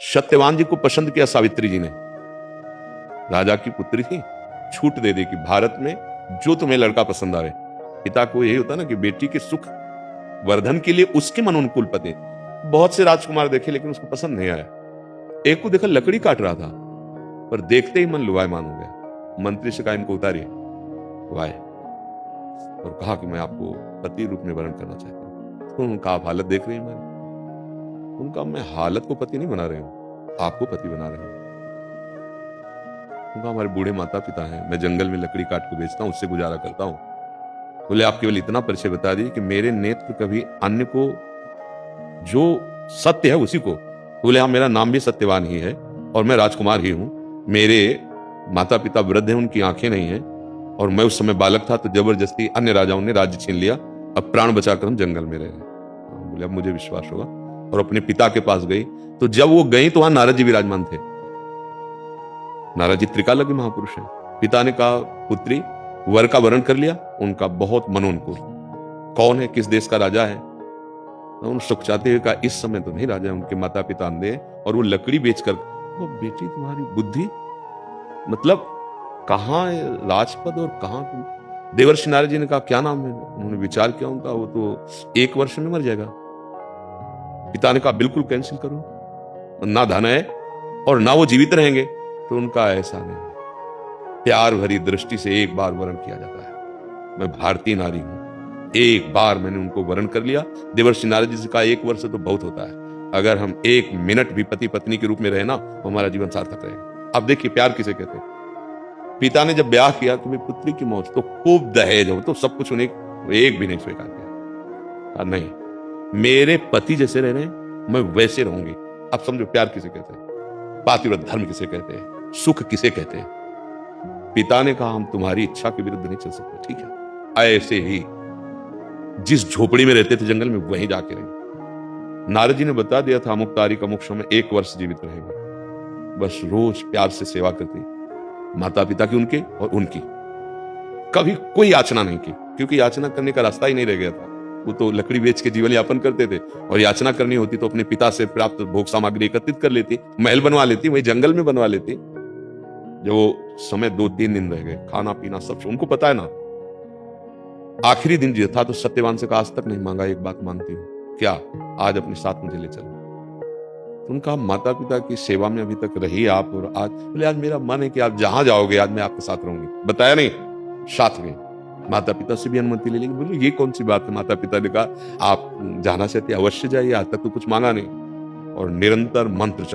सत्यवान जी को पसंद किया सावित्री जी ने, राजा की पुत्री थी, छूट दे दी कि भारत में जो तुम्हें लड़का पसंद आए। पिता को यही होता ना कि बेटी के सुख वर्धन के लिए उसके मन अनुकूल पति। बहुत से राजकुमार देखे लेकिन उसको पसंद नहीं आया। एक को देखा लकड़ी काट रहा था, पर देखते ही मन लुभायमान हो गया। मंत्री से कहा इनको उतारिए, वो आए और कहा कि मैं आपको पति रूप में वर्ण करना चाहती हूँ। तो उनका आप हालत देख रही हैं मैंने। उनका मैं हालत को पति नहीं बना रही हूँ, आपको पति बना रही हूँ। उनका हमारे बूढ़े माता पिता हैं, मैं जंगल में लकड़ी काट के बेचता हूँ, उससे गुजारा करता हूँ। बोले आप केवल इतना परिचय बता दीजिए कि मेरे नेत्र कभी अन्य को, जो सत्य है उसी को। बोले हाँ, मेरा नाम भी सत्यवान ही है और मैं राजकुमार ही हूं। मेरे माता पिता वृद्ध हैं, उनकी आंखें नहीं हैं, और मैं उस समय बालक था तो जबरदस्ती अन्य राजाओं ने राज्य छीन लिया। अब प्राण बचाकर हम जंगल में रहे। बोले अब मुझे विश्वास होगा। और अपने पिता के पास गई, तो जब वो गई तो वहां नारद जी विराजमान थे। नारद जी त्रिकालज्ञ महापुरुष हैं। पिता ने कहा पुत्री वर का वर्ण कर लिया, उनका बहुत मनोनुकूल। कौन है, किस देश का राजा है? उन सुख चाहते हुए कहा इस समय तो नहीं राजा है, उनके माता पिता अंधे हैं और वो लकड़ी बेचकर। वो बेटी तुम्हारी बुद्धि, मतलब कहाँ राजपद और कहाँ तुम। देवर्षि नारद जी ने कहा क्या नाम है? उन्होंने विचार किया, उनका वो तो 1 वर्ष में मर जाएगा। पिता ने कहा बिल्कुल कैंसिल करो, ना धन है और ना वो जीवित रहेंगे। तो उनका ऐसा नहीं, प्यार भरी दृष्टि से एक बार वर्ण किया जाता है। मैं भारतीय नारी हूं, एक बार मैंने उनको वर्ण कर लिया। देवर्षि नारद जी से कहा 1 वर्ष तो बहुत होता है, अगर हम 1 मिनट भी पति पत्नी के रूप में रहे ना तो हमारा जीवन सार्थक रहेगा। अब देखिए प्यार किसे कहते हैं। पिता ने जब ब्याह किया तो पुत्री की मौत, तो खूब दहेज हो, तो सब कुछ उन्हें एक भी नहीं स्वीकार किया। नहीं, मेरे पति जैसे रह रहे हैं मैं वैसे रहूंगी। अब समझो प्यार किसे कहते हैं, पातिव्रत धर्म किसे कहते हैं, सुख किसे कहते हैं। पिता ने कहा हम तुम्हारी इच्छा के विरुद्ध नहीं चल सकते, ठीक है। ऐसे ही जिस झोपड़ी में रहते थे जंगल में, वहीं जाके रहे। नारद जी ने बता दिया था अमुक तारीख अमुक समय 1 वर्ष जीवित रहेगा। बस रोज प्यार से सेवा करती, माता पिता की उनके और उनकी। कभी कोई याचना नहीं की, क्योंकि याचना करने का रास्ता ही नहीं रह गया था। वो तो लकड़ी बेच के जीवन यापन करते थे, और याचना करनी होती तो अपने पिता से प्राप्त भोग सामग्री एकत्रित कर लेती, महल बनवा लेती, वही जंगल में बनवा लेती। जो समय 2-3 दिन रह गए, खाना पीना सब उनको पता है ना। आखिरी दिन जो था तो सत्यवान से कहा आज तक नहीं मांगा, एक बात मानती हूँ क्या, आज अपने साथ मुझे ले चलो। उनका माता पिता की सेवा में अभी तक रही आप, और आज बोले आज मेरा मन है कि आप जहां जाओगे आज मैं आपके साथ रहूंगी। बताया नहीं, साथ में माता पिता से भी अनुमति ले लेंगे। बोले ये कौन सी बात है? माता पिता ने कहा आप जाना चाहते अवश्य जाइए, आज तक तो कुछ मांगा नहीं। और निरंतर मंत्र